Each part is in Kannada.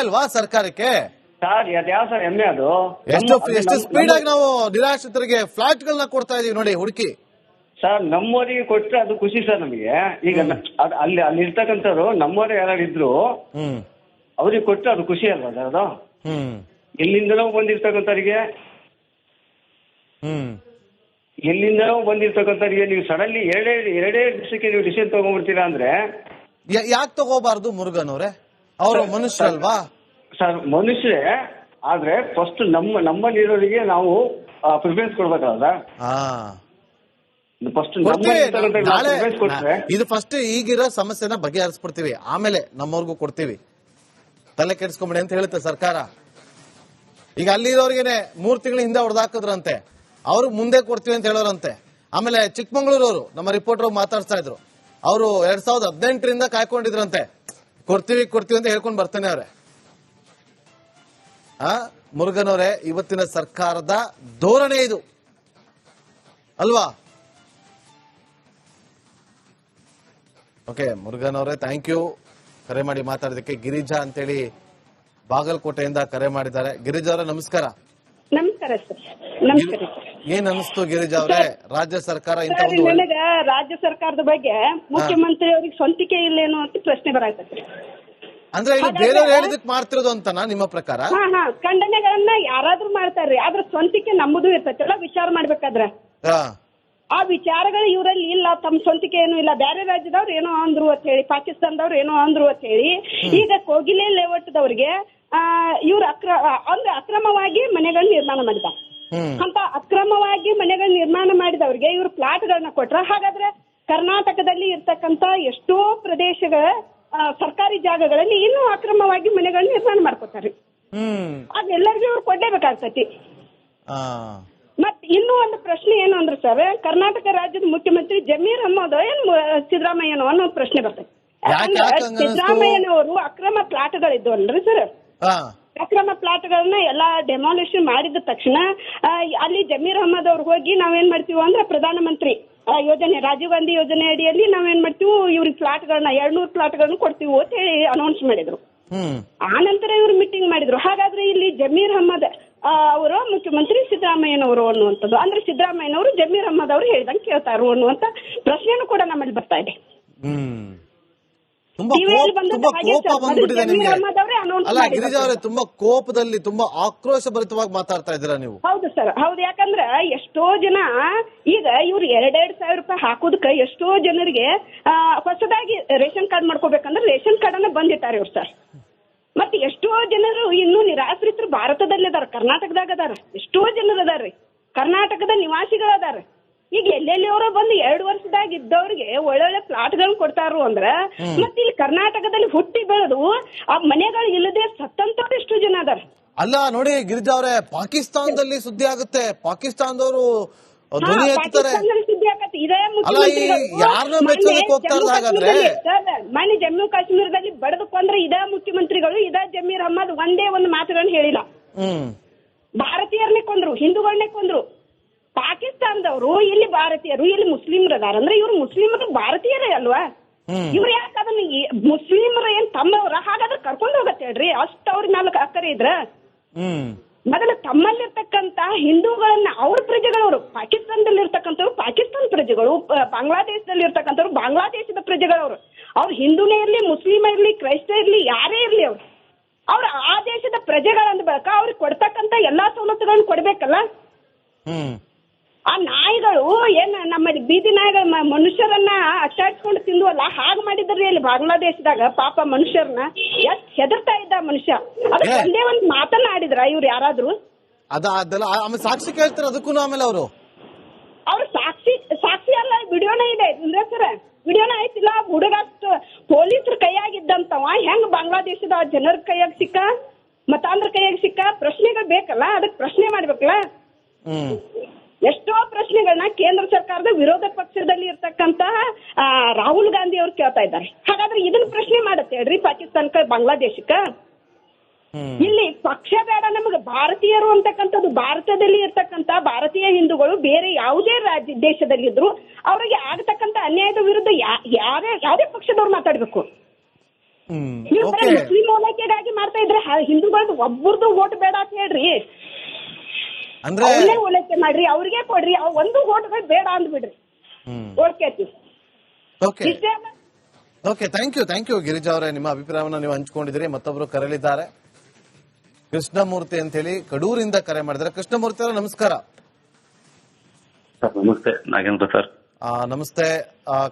ಅಲ್ವಾ ಸರ್ಕಾರಕ್ಕೆ? ಸರ್ ಯಾವ ಸರ್ ಹೆಮ್ಮೆ ಅದು? ಎಷ್ಟು ಸ್ಪೀಡ್ ಆಗಿ ನಾವು ನಿರಾಶ್ರಿತರಿಗೆ ಫ್ಲಾಟ್ ಗಳನ್ನ ಕೊಡ್ತಾ ಇದೀವಿ ನೋಡಿ ಹುಡುಕಿ. ಸರ್ ನಮ್ಮವರಿಗೆ ಕೊಟ್ರೆ ಅದು ಖುಷಿ ಸರ್ ನಮಗೆ. ಈಗ ಅಲ್ಲಿ ಇರ್ತಕ್ಕಂಥವ್ರು ನಮ್ಮವರೇ ಯಾರು ಇದ್ರು ಅವ್ರಿಗೆ ಕೊಟ್ರೆ ಅದು ಖುಷಿ ಅಲ್ವಾ ಸರ್ ಅದು? ಎಲ್ಲಿಂದನೋ ಬಂದಿರ್ತಕ್ಕಂಥವ್ರಿಗೆ ನೀವು ಸಡನ್ಲಿ ಎರಡೇ ದಿವಸಕ್ಕೆ ನೀವು ಡಿಸಿಷನ್ ತಗೊಂಡ್ಬಿಡ್ತೀರಾ ಅಂದ್ರೆ ಯಾಕೆ ತಗೋಬಾರ್ದು ಮುರುಗನ್ ಅವರೇ? ಅವರು ಮನುಷ್ಯರಲ್ವಾ? ಸರ್ ಮನುಷ್ಯರೇ, ಆದ್ರೆ ಫಸ್ಟ್ ನಮ್ಮಲ್ಲಿರೋರಿಗೆ ನಾವು ಪ್ರಿಫರೆನ್ಸ್ ಕೊಡ್ಬೇಕಲ್ಲ ಫಸ್ಟ್ ಕೊಟ್ರೆ ಇದು ಫಸ್ಟ್ ಈಗಿರೋ ಸಮಸ್ಯೆನ ಬಗೆಹರಿಸ್ಬಿಡ್ತೀವಿ, ಆಮೇಲೆ ನಮ್ಮವ್ರಿಗೂ ಕೊಡ್ತೀವಿ, ತಲೆ ಕೆಡಿಸ್ಕೊಂಬಿಡಿ ಅಂತ ಹೇಳುತ್ತೆ ಸರ್ಕಾರ. ಈಗ ಅಲ್ಲಿರೋರ್ಗೆನೆ 3 ತಿಂಗಳ ಹಿಂದೆ ಹೊಡೆದಾಕಿದ್ರಂತೆ, ಅವ್ರಿಗೆ ಮುಂದೆ ಕೊಡ್ತೀವಿ ಅಂತ ಹೇಳೋರಂತೆ. ಆಮೇಲೆ ಚಿಕ್ಕಮಂಗ್ಳೂರವರು ನಮ್ಮ ರಿಪೋರ್ಟರ್ ಮಾತಾಡ್ತಾ ಇದ್ರು, ಅವರು 2018ರಿಂದ ಕಾಯ್ಕೊಂಡಿದ್ರಂತೆ, ಕೊಡ್ತೀವಿ ಅಂತ ಹೇಳ್ಕೊಂಡು ಬರ್ತಾನೆ ಅವ್ರೆ. ಮುರುಗನ್ ಅವರೇ, ಇವತ್ತಿನ ಸರ್ಕಾರದ ಧೋರಣೆ ಇದು ಅಲ್ವಾ? ಓಕೆ ಮುರುಗನ್ ಅವರೇ, ಥ್ಯಾಂಕ್ ಯು ಕರೆ ಮಾಡಿ ಮಾತಾಡೋದಕ್ಕೆ. ಗಿರಿಜಾ ಅಂತೇಳಿ ಬಾಗಲಕೋಟೆಯಿಂದ ಕರೆ ಮಾಡಿದ್ದಾರೆ. ಗಿರಿಜಾ ಅವರೇ ನಮಸ್ಕಾರ. ನಮಸ್ಕಾರ ಸರ್. ನಮಸ್ಕಾರ. ಏನ್ ಅನಿಸ್ತು ಗಿರಿಜಾ ಅವರೇ, ರಾಜ್ಯ ಸರ್ಕಾರ ಇಂತ ಒಂದು ನನಗ ರಾಜ್ಯ ಸರ್ಕಾರದ ಬಗ್ಗೆ ಮುಖ್ಯಮಂತ್ರಿ ಅವ್ರಿಗೆ ಸ್ವಂತಿಕೆ ಇಲ್ಲೇನು ಅಂತ ಪ್ರಶ್ನೆ ಬರಾಕತ್ರಿ. ಅಂದ್ರೆ ಇದು ಬೇರೆಯವ್ರು ಹೇಳಿದಕ್ಕೆ ಮಾಡ್ತಿರೋದು ಅಂತನಾ ನಿಮ್ಮ ಪ್ರಕಾರ? ಖಂಡನೆಗಳನ್ನ ಯಾರಾದ್ರೂ ಮಾಡ್ತಾರ್ರಿ, ಆದ್ರ ಸ್ವಂತಿಕೆ ನಮ್ಮದು ಇರ್ತೈತಲ್ಲ ವಿಚಾರ ಮಾಡ್ಬೇಕಾದ್ರ ಆ ವಿಚಾರಗಳು ಇವರಲ್ಲಿ ಇಲ್ಲ. ತಮ್ಮ ಸ್ವಂತಿಕೆ ಏನು ಇಲ್ಲ. ಬೇರೆ ರಾಜ್ಯದವ್ರು ಏನೋ ಅಂದ್ರು ಅಂತ ಹೇಳಿ, ಪಾಕಿಸ್ತಾನದವ್ರು ಏನೋ ಅಂದ್ರು ಅಂತ ಹೇಳಿ ಈಗ ಕೋಗಿಲೆ ಲೇಔಟ್ದವ್ರಿಗೆ ಇವ್ರು ಅಕ್ರಮವಾಗಿ ಮನೆಗಳನ್ನ ನಿರ್ಮಾಣ ಮಾಡಿದ ಅಂತ ಅಕ್ರಮವಾಗಿ ಮನೆಗಳನ್ನ ನಿರ್ಮಾಣ ಮಾಡಿದವ್ರಿಗೆ ಇವ್ರು ಫ್ಲಾಟ್ಗಳನ್ನ ಕೊಟ್ರ. ಹಾಗಾದ್ರೆ ಕರ್ನಾಟಕದಲ್ಲಿ ಇರ್ತಕ್ಕಂತ ಎಷ್ಟೋ ಪ್ರದೇಶಗಳ ಸರ್ಕಾರಿ ಜಾಗಗಳಲ್ಲಿ ಇನ್ನೂ ಅಕ್ರಮವಾಗಿ ಮನೆಗಳನ್ನ ನಿರ್ಮಾಣ ಮಾಡ್ಕೋತಾರೆ. ಅದೆಲ್ಲರಿಗೂ ಇವ್ರು ಕೊಡ್ಲೇಬೇಕಾಗ್ತತಿ. ಮತ್ ಇನ್ನೂ ಒಂದು ಪ್ರಶ್ನೆ ಏನು ಅಂದ್ರೆ ಸರ್, ಕರ್ನಾಟಕ ರಾಜ್ಯದ ಮುಖ್ಯಮಂತ್ರಿ ಜಮೀರ್ ಅಹಮದ್ ಏನು ಸಿದ್ದರಾಮಯ್ಯನೋ ಅನ್ನೋ ಪ್ರಶ್ನೆ ಬರ್ತೈತಿ. ಸಿದ್ದರಾಮಯ್ಯನವರು ಅಕ್ರಮ ಪ್ಲಾಟ್ಗಳಿದ್ವು ಅಲ್ರಿ ಸರ್, ಅಕ್ರಮ ಪ್ಲಾಟ್ಗಳನ್ನ ಎಲ್ಲಾ ಡೆಮಾಲಿಷನ್ ಮಾಡಿದ ತಕ್ಷಣ ಅಲ್ಲಿ ಜಮೀರ್ ಅಹಮದ್ ಅವ್ರು ಹೋಗಿ ನಾವೇನ್ ಮಾಡ್ತೀವಿ ಅಂದ್ರೆ ಪ್ರಧಾನಮಂತ್ರಿ ಯೋಜನೆ, ರಾಜೀವ್ ಗಾಂಧಿ ಯೋಜನೆ ಅಡಿಯಲ್ಲಿ ನಾವೇನ್ ಮಾಡ್ತೀವಿ ಇವ್ರಿಗೆ ಫ್ಲಾಟ್ಗಳನ್ನ 200 ಫ್ಲಾಟ್ಗಳನ್ನ ಕೊಡ್ತೀವಿ ಅಂತ ಹೇಳಿ ಅನೌನ್ಸ್ ಮಾಡಿದ್ರು. ಆ ನಂತರ ಇವ್ರು ಮೀಟಿಂಗ್ ಮಾಡಿದ್ರು. ಹಾಗಾದ್ರೆ ಇಲ್ಲಿ ಜಮೀರ್ ಅಹಮದ್ ಅವರು ಮುಖ್ಯಮಂತ್ರಿ ಸಿದ್ದರಾಮಯ್ಯನವರು ಅನ್ನುವಂಥದ್ದು, ಅಂದ್ರೆ ಸಿದ್ದರಾಮಯ್ಯನವರು ಜಮೀರ್ ಅಹಮದ್ ಅವರು ಹೇಳಿದಂಗೆ ಕೇಳ್ತಾರು ಅನ್ನುವಂತ ಪ್ರಶ್ನೆನೂ ಕೂಡ ನಮ್ಮಲ್ಲಿ ಬರ್ತಾ ಇದೆ. ತುಂಬಾ ಕೋಪ ಬಂದ್ಬಿಟ್ಟಿದೆ ನಿಮ್ಗೆ ಅಲ್ಲ ಗಿರಿಜಾ ಅವರೇ? ತುಂಬಾ ಕೋಪದಲ್ಲಿ, ತುಂಬಾ ಆಕ್ರೋಶ ಭರಿತವಾಗಿ ಮಾತಾಡ್ತಾ ಇದ್ದೀರಾ ನೀವು. ಹೌದು ಸರ್, ಹೌದು. ಯಾಕಂದ್ರೆ ಎಷ್ಟೋ ಜನ ಈಗ ಇವ್ರು 2,000 ರೂಪಾಯಿ ಹಾಕೋದಕ್ಕೆ ಎಷ್ಟೋ ಜನರಿಗೆ ಹೊಸದಾಗಿ ರೇಷನ್ ಕಾರ್ಡ್ ಮಾಡ್ಕೋಬೇಕಂದ್ರೆ ರೇಷನ್ ಕಾರ್ಡ್ ಅನ್ನ ಬಂದಿಟ್ಟಾರೆ ಇವ್ರು ಸರ್. ಮತ್ತೆ ಎಷ್ಟೋ ಜನರು ಇನ್ನೂ ನಿರಾಶ್ರಿತರು ಭಾರತದಲ್ಲಿ ಅದಾರ, ಕರ್ನಾಟಕದಾಗ ಅದಾರ, ಎಷ್ಟೋ ಜನರು ಅದಾರ್ರಿ, ಕರ್ನಾಟಕದ ನಿವಾಸಿಗಳು ಅದಾರ. ಈಗ ಎಲ್ಲೆಲ್ಲಿ ಅವರ ಬಂದು 2 ವರ್ಷದಾಗ ಇದ್ದವ್ರಿಗೆ ಒಳ್ಳೊಳ್ಳೆ ಪ್ಲಾಟ್ಗಳನ್ನ ಕೊಡ್ತಾರು ಅಂದ್ರ ಮತ್ತೆ ಇಲ್ಲಿ ಕರ್ನಾಟಕದಲ್ಲಿ ಹುಟ್ಟಿ ಬೆಳೆದು ಆ ಮನೆಗಳು ಇಲ್ಲದೆ ಸತ್ತಂತವ್ರು ಎಷ್ಟೋ ಜನ ಅದಾರ. ಅಲ್ಲ ನೋಡಿ ಗಿರಿಜಾ ಅವರೇ, ಪಾಕಿಸ್ತಾನದಲ್ಲಿ ಸುದ್ದಿ ಆಗುತ್ತೆ, ಪಾಕಿಸ್ತಾನದವರು ಧ್ವನಿ ಎತ್ತಾರೆ. ಮೊನ್ನೆ ಜಮ್ಮು ಕಾಶ್ಮೀರದಲ್ಲಿ ಬಡದಕ್ಕೂ ಅಂದ್ರೆ ಇದೇ ಮುಖ್ಯಮಂತ್ರಿಗಳು, ಇದೇ ಜಮೀರ್ ಅಹಮದ್ ಒಂದೇ ಒಂದು ಮಾತುಗಳನ್ನ ಹೇಳಿಲ್ಲ. ಭಾರತೀಯರನ್ನೇ ಕೊಂದ್ರು, ಹಿಂದೂಗಳನ್ನೇ ಕೊಂದ್ರು. ಪಾಕಿಸ್ತಾನದವರು ಇಲ್ಲಿ ಭಾರತೀಯರು, ಇಲ್ಲಿ ಮುಸ್ಲಿಮರು ಅದಾರ ಅಂದ್ರೆ ಇವ್ರು ಮುಸ್ಲಿಮರು ಭಾರತೀಯರೇ ಅಲ್ವಾ? ಇವ್ರು ಯಾಕೆ ಅದನ್ನ ಮುಸ್ಲಿಮರು ಏನ್ ತಮ್ಮವ್ರ? ಹಾಗಾದ್ರೆ ಕರ್ಕೊಂಡು ಹೋಗತ್ತೆ ಹೇಳ್ರಿ, ಅಷ್ಟು ಅವ್ರ ಮೇಲೆ ಅಕ್ಕರೆ ಇದ್ರ. ಮೊದಲು ತಮ್ಮಲ್ಲಿರ್ತಕ್ಕಂತ ಹಿಂದೂಗಳನ್ನ ಅವ್ರ ಪ್ರಜೆಗಳವರು, ಪಾಕಿಸ್ತಾನದಲ್ಲಿ ಇರ್ತಕ್ಕಂಥವ್ರು ಪಾಕಿಸ್ತಾನ ಪ್ರಜೆಗಳು, ಬಾಂಗ್ಲಾದೇಶದಲ್ಲಿ ಇರ್ತಕ್ಕಂಥವ್ರು ಬಾಂಗ್ಲಾದೇಶದ ಪ್ರಜೆಗಳವರು. ಅವ್ರು ಹಿಂದೂನೇ ಇರ್ಲಿ, ಮುಸ್ಲಿಮ ಇರ್ಲಿ, ಕ್ರೈಸ್ತ ಇರ್ಲಿ, ಯಾರೇ ಇರ್ಲಿ, ಅವ್ರು ಆ ದೇಶದ ಪ್ರಜೆಗಳಂದ ಬಳಕ ಅವ್ರಿಗೆ ಕೊಡ್ತಕ್ಕಂತ ಎಲ್ಲಾ ಸವಲತ್ತುಗಳನ್ನ ಕೊಡ್ಬೇಕಲ್ಲ. ಆ ನಾಯಿಗಳು ಏನ್ ನಮ್ಮಲ್ಲಿ ಬೀದಿ ನಾಯಿಗಳು ಮನುಷ್ಯರನ್ನ ಅಟ್ಟಾಡ್ಸ್ಕೊಂಡು ತಿಂದುವಲ್ಲ, ಹಾಗೆ ಮಾಡಿದ್ರಿ ಅಲ್ಲಿ ಬಾಂಗ್ಲಾದೇಶದಾಗ ಪಾಪ ಮನುಷ್ಯರನ್ನ ಎಷ್ಟ್ ಹೆದರ್ತಾ ಇದ್ದ ಮನುಷ್ಯ. ಅದಕ್ಕೆ ಒಂದೇ ಒಂದು ಮಾತನಾಡಿದ್ರ ಇವ್ರು ಯಾರಾದ್ರು? ಸಾಕ್ಷಿ ಕೇಳ್ತಾರ ಅದಕ್ಕೂ ಆಮೇಲೆ ಅವ್ರು ಸಾಕ್ಷಿ ಅಲ್ಲ, ವಿಡಿಯೋನೇ ಇದೆ ಅಂದ್ರೆ ಸರ್, ವಿಡಿಯೋನ ಆಯ್ತಿಲ್ಲ. ಹುಡುಗ ಪೊಲೀಸರ ಕೈಯಾಗಿದ್ದಂತವ ಹೆಂಗ್ ಬಾಂಗ್ಲಾದೇಶದ ಜನರ ಕೈಯಾಗ ಸಿಕ್ಕ, ಮತಾಂಧ್ರ ಕೈಯಾಗ ಸಿಕ್ಕ? ಪ್ರಶ್ನೆಗಳು ಬೇಕಲ್ಲ, ಅದಕ್ಕೆ ಪ್ರಶ್ನೆ ಮಾಡ್ಬೇಕಲ್ಲ. ಎಷ್ಟೋ ಪ್ರಶ್ನೆಗಳನ್ನ ಕೇಂದ್ರ ಸರ್ಕಾರದ ವಿರೋಧ ಪಕ್ಷದಲ್ಲಿ ಇರ್ತಕ್ಕಂತಹ ರಾಹುಲ್ ಗಾಂಧಿ ಅವರು ಕೇಳ್ತಾ ಇದ್ದಾರೆ. ಹಾಗಾದ್ರೆ ಇದನ್ನ ಪ್ರಶ್ನೆ ಮಾಡತ್ತೆ ಹೇಳ್ರಿ ಪಾಕಿಸ್ತಾನಕ್ಕ, ಬಾಂಗ್ಲಾದೇಶಕ್ಕ? ಇಲ್ಲಿ ಪಕ್ಷ ಬೇಡ ನಮಗೆ, ಭಾರತೀಯರು ಅಂತಕ್ಕಂಥದ್ದು ಭಾರತದಲ್ಲಿ ಇರ್ತಕ್ಕಂತ ಭಾರತೀಯ ಹಿಂದೂಗಳು ಬೇರೆ ಯಾವುದೇ ದೇಶದಲ್ಲಿದ್ರು ಅವರಿಗೆ ಆಗತಕ್ಕಂತ ಅನ್ಯಾಯದ ವಿರುದ್ಧ ಯಾವುದೇ ಪಕ್ಷದವ್ರು ಮಾತಾಡ್ಬೇಕು. ನೀವು ಓಕೆ ಮುಸ್ಲಿಂ ಓಲೈಕೆಗಾಗಿ ಮಾಡ್ತಾ ಇದ್ರೆ ಹಿಂದೂಗಳದ್ದು ಒಬ್ಬರದು ಓಟ್ ಬೇಡ ಅಂತ ಹೇಳ್ರಿ. ಅಂದ್ರೆ ಅವರೇ ಓಲೈಕೆ ಮಾಡ್ರಿ, ಅವ್ರಿಗೆ ಕೊಡ್ರಿ, ಒಂದು ಓಟ್ಗಳು ಬೇಡ ಅಂದ್ಬಿಡ್ರಿ. Okay okay okay, thank you Girija ಅವರೇ, ನಿಮ್ಮ ಅಭಿಪ್ರಾಯವನ್ನು ನೀವು ಹಂಚ್ಕೊಂಡಿದ್ದೀರಿ. ಮತ್ತೊಬ್ರು ಕರೆಯಲಿದ್ದಾರೆ, ಕೃಷ್ಣಮೂರ್ತಿ ಅಂತ ಹೇಳಿ ಕಡೂರಿಂದ ಕರೆ ಮಾಡಿದ್ದಾರೆ. ಕೃಷ್ಣಮೂರ್ತಿ ಅವರೇ ನಮಸ್ಕಾರ. ನಮಸ್ತೆ ನಾಗೇಂದ್ರ ಸರ್. ನಮಸ್ತೆ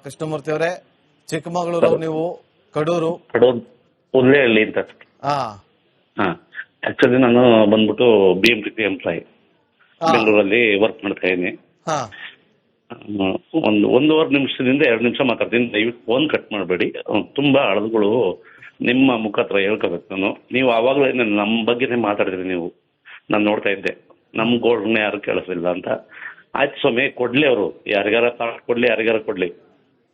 ಕೃಷ್ಣಮೂರ್ತಿ ಅವರೇ, ಚಿಕ್ಕಮಗಳೂರು, ನೀವು ಕಡೂರು ಉಲ್ಲೆಹಳ್ಳಿ ಅಂತ. ಆಕ್ಚುಲಿ ನಾನು ಬಂದ್ಬಿಟ್ಟು BMTC ಎಂಪ್ಲಾಯಿ, ಬೆಂಗಳೂರಲ್ಲಿ ವರ್ಕ್ ಮಾಡ್ತಾ ಇದ್ದೀನಿ. ಒಂದೂವರೆ ನಿಮಿಷದಿಂದ 2 ನಿಮಿಷ ಮಾತಾಡ್ತೀನಿ, ದಯವಿಟ್ಟು ಫೋನ್ ಕಟ್ ಮಾಡಬೇಡಿ. ತುಂಬಾ ಹಳದುಗಳು ನಿಮ್ಮ ಮುಖ ಹತ್ರ ಹೇಳ್ಕೋಬೇಕು ನಾನು. ನೀವು ಆವಾಗಲೇ ನಮ್ಮ ಬಗ್ಗೆನೇ ಮಾತಾಡಿದ್ರಿ, ನೀವು ನಾನು ನೋಡ್ತಾ ಇದ್ದೆ, ನಮ್ ಗೋಲ್ಡ್ನ ಯಾರು ಕೇಳಿಸ್ಲಿಲ್ಲ ಅಂತ. ಆಯ್ತು ಸ್ವಾಮಿ, ಕೊಡ್ಲಿ ಅವರು, ಯಾರಿಗಾರ ಕೊಡ್ಲಿ, ಯಾರಿಗಾರ ಕೊಡ್ಲಿ,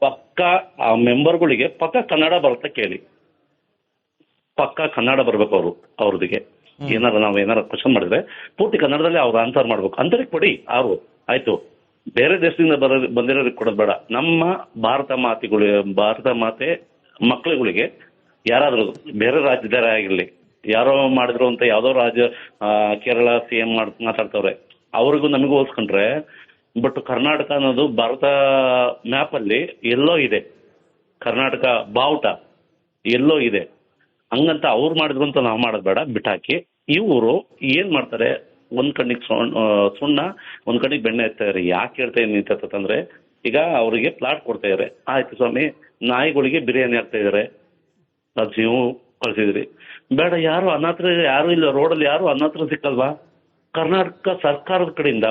ಪಕ್ಕ ಆ ಮೆಂಬರ್ಗಳಿಗೆ ಪಕ್ಕ ಕನ್ನಡ ಬರುತ್ತೆ ಕೇಳಿ, ಪಕ್ಕ ಕನ್ನಡ ಬರ್ಬೇಕು ಅವ್ರದಿಗೆ. ನಾವೇನಾರ ಕ್ವಶನ್ ಮಾಡಿದ್ರೆ ಪೂರ್ತಿ ಕನ್ನಡದಲ್ಲಿ ಅವ್ರು ಆನ್ಸರ್ ಮಾಡ್ಬೇಕು. ಅಂತರಿಗೆ ಕೊಡಿ ಅವ್ರು, ಆಯ್ತು. ಬೇರೆ ದೇಶದಿಂದ ಬಂದಿರೋರಿಗೆ ಕೊಡೋದು ಬೇಡ. ನಮ್ಮ ಭಾರತ ಮಾತೆ ಮಕ್ಕಳುಗಳಿಗೆ ಯಾರಾದ್ರೂ ಬೇರೆ ರಾಜ್ಯದಾರ ಆಗಿರ್ಲಿ, ಯಾರೋ ಮಾಡಿದ್ರು ಅಂತ ಯಾವ್ದೋ ರಾಜ್ಯ, ಕೇರಳ CM ಮಾತಾಡ್ತವ್ರೆ, ಅವ್ರಿಗೂ ನಮಗೂ ಹೋಲ್ಸ್ಕೊಂಡ್ರೆ, ಬಟ್ ಕರ್ನಾಟಕ ಅನ್ನೋದು ಭಾರತ ಮ್ಯಾಪ್ ಅಲ್ಲಿ ಎಲ್ಲೋ ಇದೆ, ಕರ್ನಾಟಕ ಬಾವುಟ ಎಲ್ಲೋ ಇದೆ. ಹಂಗಂತ ಅವ್ರು ಮಾಡಿದ್ರು ಅಂತ ನಾವು ಮಾಡೋದು ಬೇಡ, ಬಿಟ್ಟಾಕಿ. ಇವರು ಏನ್ ಮಾಡ್ತಾರೆ, ಒಂದ್ ಕಣ್ಣಿಗೆ ಸುಣ್ಣ, ಒಂದ್ ಕಣ್ಣಿಗೆ ಬೆಣ್ಣೆ ಇರ್ತಾರೆ. ಯಾಕೆ ಹೇಳ್ತಾ ನಿಂತಂದ್ರೆ, ಈಗ ಅವರಿಗೆ ಪ್ಲಾಟ್ ಕೊಡ್ತಾ ಇದಾರೆ, ಆಯ್ತು ಸ್ವಾಮಿ, ನಾಯಿಗಳಿಗೆ ಬಿರಿಯಾನಿ ಆಗ್ತಾ ಇದಾರೆ, ಅದು ನೀವು ಕಳ್ಸಿದ್ರಿ, ಬೇಡ. ಯಾರು ಅನಾಥರು ಯಾರು ಇಲ್ಲ, ರೋಡಲ್ಲಿ ಯಾರು ಅನಾಥರು ಸಿಕ್ಕಲ್ವಾ? ಕರ್ನಾಟಕ ಸರ್ಕಾರದ ಕಡೆಯಿಂದ,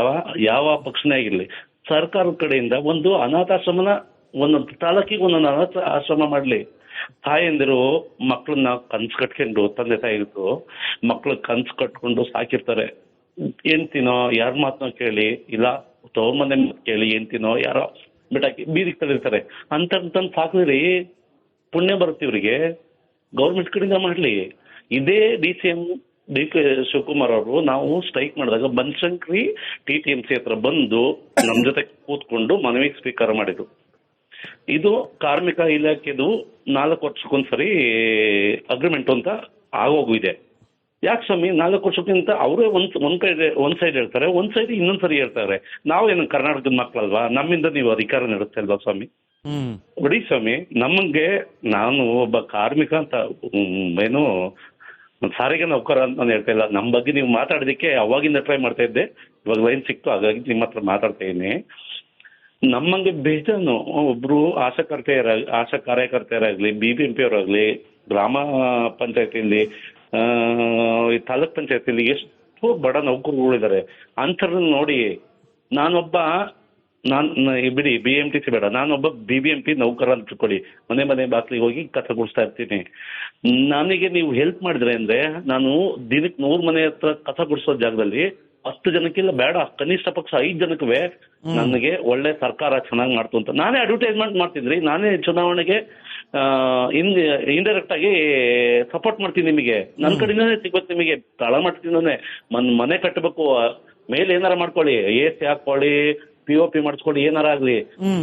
ಯಾವ ಪಕ್ಷನೇ ಆಗಿರ್ಲಿ, ಸರ್ಕಾರದ ಕಡೆಯಿಂದ ಒಂದು ಅನಾಥಾಶ್ರಮನ, ಒಂದೊಂದು ತಾಲೂಕಿಗೆ ಒಂದೊಂದು ಅನಾಥ ಆಶ್ರಮ ಮಾಡ್ಲಿ. ತಾಯಂದಿರು ಮಕ್ಕಳನ್ನ ಕನ್ಸು ಕಟ್ಕೊಂಡು, ತಂದೆ ತಾಯಿಗಳು ಮಕ್ಳು ಕನ್ಸು ಕಟ್ಕೊಂಡು ಸಾಕಿರ್ತಾರೆ. ಹೆಂಡ್ತಿನೋ ಯಾರ ಮಾತನೋ ಕೇಳಿ, ಇಲ್ಲ ತಗೊಂಬಂದೆ ಕೇಳಿ, ಹೆಂಡ್ತಿನೋ ಯಾರೋ ಬಿಟ್ಟಾಕಿ ಬೀದಿಗೆ ತಳಿರ್ತಾರೆ. ಅಂತಂದು ಸಾಕಿದ್ರಿ, ಪುಣ್ಯ ಬರುತ್ತೆ ಇವ್ರಿಗೆ. ಗೌರ್ಮೆಂಟ್ ಕಡೆಯಿಂದ ಮಾಡ್ಲಿ. ಇದೇ DCM DK ಶಿವಕುಮಾರ್ ಅವರು, ನಾವು ಸ್ಟ್ರೈಕ್ ಮಾಡಿದಾಗ ಬನಶಂಕರಿ TTMC ಹತ್ರ ಬಂದು ನಮ್ ಜೊತೆ ಕೂತ್ಕೊಂಡು ಮನವಿ ಸ್ವೀಕಾರ ಮಾಡಿದ್ರು. ಇದು ಕಾರ್ಮಿಕ ಇಲಾಖೆದು 4 ವರ್ಷಕ್ಕೊಂದ್ಸರಿ ಅಗ್ರಿಮೆಂಟ್ ಅಂತ ಆಗೋಗಿದೆ. ಯಾಕೆ ಸ್ವಾಮಿ 4 ವರ್ಷಕ್ಕಿಂತ ಅವರೇ ಒಂದ್ ಸೈಡ್ ಹೇಳ್ತಾರೆ, ಒಂದ್ ಸೈಡ್ ಇನ್ನೊಂದ್ಸರಿ ಹೇಳ್ತಾರೆ. ನಾವೇನು ಕರ್ನಾಟಕದ ಮಕ್ಕಳಲ್ವಾ, ನಮ್ಮಿಂದ ನೀವು ಅಧಿಕಾರ ನಡೆಸ್ತಾ ಇಲ್ವಾ ಸ್ವಾಮಿ? ಬಿಡಿ ಸ್ವಾಮಿ, ನಮಗೆ, ನಾನು ಒಬ್ಬ ಕಾರ್ಮಿಕ ಅಂತ ಏನು ಸಾರಿಗೆ ನೌಕರ ಅಂತ ನಾನು ಹೇಳ್ತಾ ಇಲ್ಲ. ನಮ್ಮ ಬಗ್ಗೆ ನೀವು ಮಾತಾಡೋದಕ್ಕೆ ಅವಾಗಿಂದ ಟ್ರೈ ಮಾಡ್ತಾ ಇದ್ದೆ, ಇವಾಗ ಲೈನ್ ಸಿಕ್ತು, ಹಾಗಾಗಿ ನಿಮ್ಮ ಹತ್ರ ಮಾತಾಡ್ತಾ ಇದ್ದೀನಿ. ನಮ್ಮಂಗೆ ಬೇಜಾನು ಒಬ್ರು ಆಶಾ ಕಾರ್ಯಕರ್ತೆಯರಾಗ್ಲಿ, BBMP ಅವರಾಗ್ಲಿ, ಗ್ರಾಮ ಪಂಚಾಯತಿಯಲ್ಲಿ, ತಾಲೂಕ್ ಪಂಚಾಯತಿಯಲ್ಲಿ ಎಷ್ಟೋ ಬಡ ನೌಕರರುಗಳಿದ್ದಾರೆ. ಅಂಥವ್ರನ್ನ ನೋಡಿ, ಬಿಡಿ BMTC ಬೇಡ, ನಾನೊಬ್ಬ BBMP ನೌಕರ ಅಂತ ತಿಳ್ಕೊಳ್ಳಿ, ಮನೆ ಬಾಗಿಲಿಗೆ ಹೋಗಿ ಕಸ ಗುಡಿಸ್ತಾ ಇರ್ತೀನಿ. ನನಗೆ ನೀವು ಹೆಲ್ಪ್ ಮಾಡಿದ್ರೆ ಅಂದ್ರೆ, ನಾನು ದಿನಕ್ಕೆ 100 ಮನೆ ಹತ್ರ ಕಸ ಗುಡಿಸೋ ಜಾಗದಲ್ಲಿ 10 ಜನಕ್ಕಿಲ್ಲ, ಬೇಡ ಕನಿಷ್ಠ ಪಕ್ಷ 5 ಜನಕ್ಕೆ ನನಗೆ ಒಳ್ಳೆ ಸರ್ಕಾರ ಚೆನ್ನಾಗಿ ಮಾಡ್ತು ಅಂತ ನಾನೇ ಅಡ್ವರ್ಟೈಸ್ಮೆಂಟ್ ಮಾಡ್ತಿದ್ರಿ. ನಾನೇ ಚುನಾವಣೆಗೆ ಇಂಡೈರೆಕ್ಟ್ ಆಗಿ ಸಪೋರ್ಟ್ ಮಾಡ್ತೀನಿ ನಿಮಗೆ. ನನ್ನ ಕಡೆಯಿಂದನೇ ಸಿಗ್ಬೇಕು ನಿಮಗೆ. ತಳಮಟ್ಟದಿಂದನೇ ಮನೆ ಕಟ್ಟಬೇಕು, ಮೇಲೆ ಏನಾರ ಮಾಡ್ಕೊಳ್ಳಿ, AC ಹಾಕೊಳ್ಳಿ, POP ಮಾಡಿಸ್ಕೊಳ್ಳಿ, ಏನಾರ ಆಗ್ಲಿ.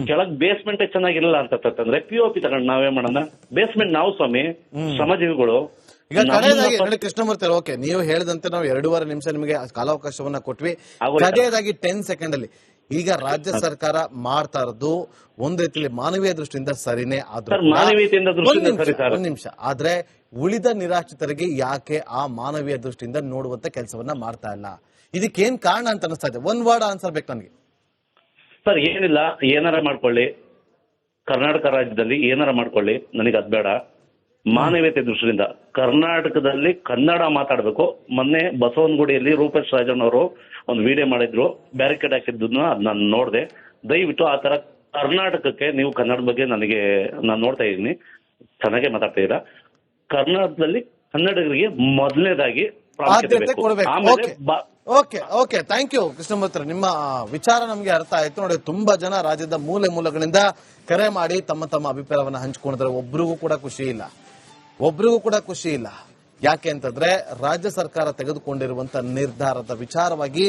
ಕೆಳಗ್ ಬೇಸ್ಮೆಂಟ್ ಚೆನ್ನಾಗಿರಲ್ಲ ಅಂತಂದ್ರೆ POP ತಗೊಂಡು ನಾವೇ ಮಾಡೋಣ. ಬೇಸ್ಮೆಂಟ್ ನಾವು ಸ್ವಾಮಿ ಶ್ರಮಜೀವಿಗಳು. ಈಗ ಕಡೆಯದಾಗಿ ಕೃಷ್ಣಮೂರ್ತಿ, ಓಕೆ, ನೀವು ಹೇಳಿದಂತೆ ನಾವು 2.5 ನಿಮಿಷ ನಿಮಗೆ ಕಾಲಾವಕಾಶವನ್ನ ಕೊಟ್ವಿ. ಕಡೆಯದಾಗಿ 10 ಸೆಕೆಂಡ್ ಅಲ್ಲಿ, ಈಗ ರಾಜ್ಯ ಸರ್ಕಾರ ಮಾಡ್ತಾ ಇರೋದು ಒಂದ್ ರೀತಿಯಲ್ಲಿ ಮಾನವೀಯ ದೃಷ್ಟಿಯಿಂದ ಸರಿನೇ ಆದ್ರೂ, ಒಂದ್ ನಿಮಿಷ, ಆದ್ರೆ ಉಳಿದ ನಿರಾಶ್ರಿತರಿಗೆ ಯಾಕೆ ಆ ಮಾನವೀಯ ದೃಷ್ಟಿಯಿಂದ ನೋಡುವಂತ ಕೆಲಸವನ್ನ ಮಾಡ್ತಾ ಇಲ್ಲ? ಇದಕ್ಕೇನ್ ಕಾರಣ ಅಂತ ಅನಿಸ್ತಾ ಇದೆ? ಒಂದ್ ವರ್ಡ್ ಆನ್ಸರ್ ಬೇಕು ನನಗೆ. ಸರ್, ಏನಿಲ್ಲ, ಏನಾರ ಮಾಡ್ಕೊಳ್ಳಿ, ಕರ್ನಾಟಕ ರಾಜ್ಯದಲ್ಲಿ ಏನಾರ ಮಾಡ್ಕೊಳ್ಳಿ, ನನಗೆ ಅದ್ ಬೇಡ. ಮಾನವೀಯತೆ ದೃಷ್ಟಿಯಿಂದ ಕರ್ನಾಟಕದಲ್ಲಿ ಕನ್ನಡ ಮಾತಾಡಬೇಕು. ಮೊನ್ನೆ ಬಸವನಗುಡಿಯಲ್ಲಿ ರೂಪೇಶ್ ರಾಜಣ್ಣ ಅವರು ಒಂದು ವಿಡಿಯೋ ಮಾಡಿದ್ರು, ಬ್ಯಾರಿಕೇಡ್ ಹಾಕಿದ್ದನ್ನ ನಾನು ನೋಡಿದೆ. ದಯವಿಟ್ಟು ಆ ತರ ಕರ್ನಾಟಕಕ್ಕೆ ನೀವು ಕನ್ನಡ ಬಗ್ಗೆ ನಾನು ನೋಡ್ತಾ ಇದ್ದೀನಿ, ಚೆನ್ನಾಗೇ ಮಾತಾಡ್ತಾ ಇದ್ದೀರಾ. ಕರ್ನಾಟಕದಲ್ಲಿ ಕನ್ನಡಿಗರಿಗೆ ಮೊದಲನೇದಾಗಿ ಆದ್ಯತೆ ಕೊಡಬೇಕು. ಓಕೆ, ಥ್ಯಾಂಕ್ ಯು ಕೃಷ್ಣಮೂರ್ತಿ, ನಿಮ್ಮ ವಿಚಾರ ನಮ್ಗೆ ಅರ್ಥ ಆಯ್ತು. ನೋಡಿ, ತುಂಬಾ ಜನ ರಾಜ್ಯದ ಮೂಲೆಗಳಿಂದ ಕರೆ ಮಾಡಿ ತಮ್ಮ ಅಭಿಪ್ರಾಯವನ್ನ ಹಂಚಿಕೊಂಡಿದ್ರೆ ಒಬ್ರಿಗೂ ಕೂಡ ಖುಷಿ ಇಲ್ಲ. ಯಾಕೆ ಅಂತಂದ್ರೆ ರಾಜ್ಯ ಸರ್ಕಾರ ತೆಗೆದುಕೊಂಡಿರುವಂತ ನಿರ್ಧಾರದ ವಿಚಾರವಾಗಿ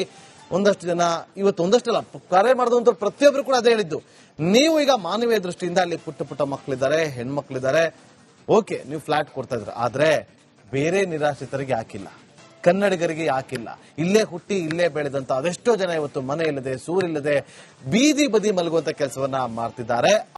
ಒಂದಷ್ಟು ಜನ, ಇವತ್ತು ಒಂದಷ್ಟಲ್ಲ, ಕರೆ ಮಾಡಿದಂತ ಪ್ರತಿಯೊಬ್ರು ಕೂಡ ಅದೇ ಹೇಳಿದ್ದು. ನೀವು ಈಗ ಮಾನವೀಯ ದೃಷ್ಟಿಯಿಂದ ಅಲ್ಲಿ ಪುಟ್ಟ ಮಕ್ಕಳಿದ್ದಾರೆ, ಹೆಣ್ಮಕ್ಳಿದ್ದಾರೆ, ಓಕೆ, ನೀವು ಫ್ಲಾಟ್ ಕೊಡ್ತಾ ಇದ್ರ, ಆದ್ರೆ ಬೇರೆ ನಿರಾಶ್ರಿತರಿಗೆ ಯಾಕಿಲ್ಲ, ಕನ್ನಡಿಗರಿಗೆ ಯಾಕಿಲ್ಲ? ಇಲ್ಲೇ ಹುಟ್ಟಿ ಇಲ್ಲೇ ಬೆಳೆದಂತ ಅದೆಷ್ಟೋ ಜನ ಇವತ್ತು ಮನೆ ಇಲ್ಲದೆ, ಸೂರಿಲ್ಲದೆ, ಬೀದಿ ಬದಿ ಮಲಗುವಂತ ಕೆಲಸವನ್ನ ಮಾಡ್ತಿದ್ದಾರೆ.